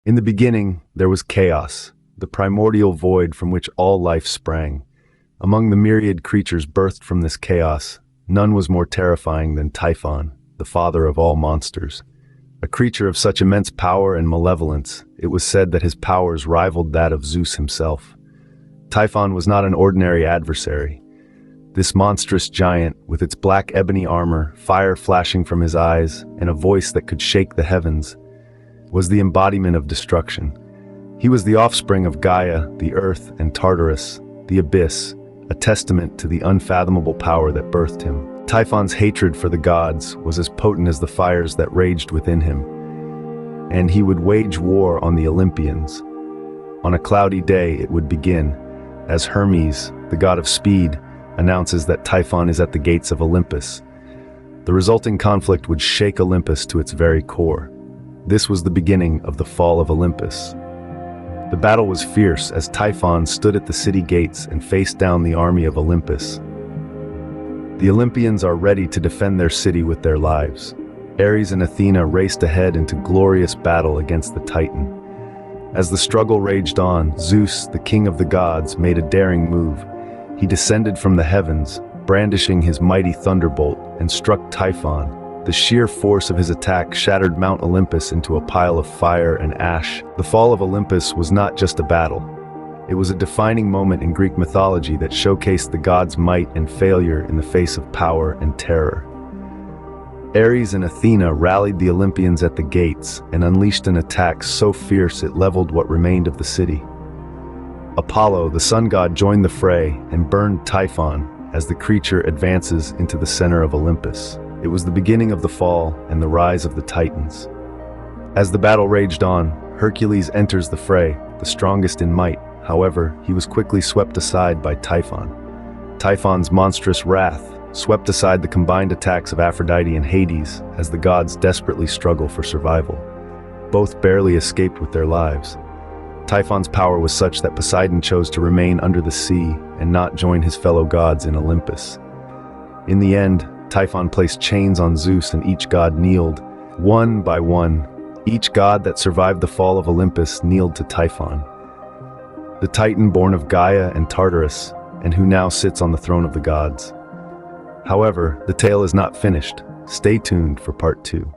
In the beginning, there was chaos, the primordial void from which all life sprang. Among the myriad creatures birthed from this chaos, none was more terrifying than Typhon, the father of all monsters. A creature of such immense power and malevolence, it was said that his powers rivaled that of Zeus himself. Typhon was not an ordinary adversary. This monstrous giant, with its black ebony armor, fire flashing from his eyes, and a voice that could shake the heavens, was the embodiment of destruction. He was the offspring of Gaia, the earth, and Tartarus, the abyss, a testament to the unfathomable power that birthed him. Typhon's hatred for the gods was as potent as the fires that raged within him, and he would wage war on the Olympians. On a cloudy day it would begin, as Hermes, the god of speed, announces that Typhon is at the gates of Olympus. The resulting conflict would shake Olympus to its very core. This was the beginning of the fall of Olympus. The battle was fierce as Typhon stood at the city gates and faced down the army of Olympus. The Olympians are ready to defend their city with their lives. Ares and Athena raced ahead into glorious battle against the Titan. As the struggle raged on, Zeus, the king of the gods, made a daring move. He descended from the heavens, brandishing his mighty thunderbolt, and struck Typhon. The sheer force of his attack shattered Mount Olympus into a pile of fire and ash. The fall of Olympus was not just a battle. It was a defining moment in Greek mythology that showcased the gods' might and failure in the face of power and terror. Ares and Athena rallied the Olympians at the gates and unleashed an attack so fierce it leveled what remained of the city. Apollo, the sun god, joined the fray and burned Typhon as the creature advances into the center of Olympus. It was the beginning of the fall and the rise of the Titans. As the battle raged on, Hercules enters the fray, the strongest in might. However, he was quickly swept aside by Typhon. Typhon's monstrous wrath swept aside the combined attacks of Aphrodite and Hades as the gods desperately struggle for survival. Both barely escaped with their lives. Typhon's power was such that Poseidon chose to remain under the sea and not join his fellow gods in Olympus. In the end, Typhon placed chains on Zeus and each god kneeled, one by one. Each god that survived the fall of Olympus kneeled to Typhon, the Titan born of Gaia and Tartarus, and who now sits on the throne of the gods. However, the tale is not finished. Stay tuned for part 2.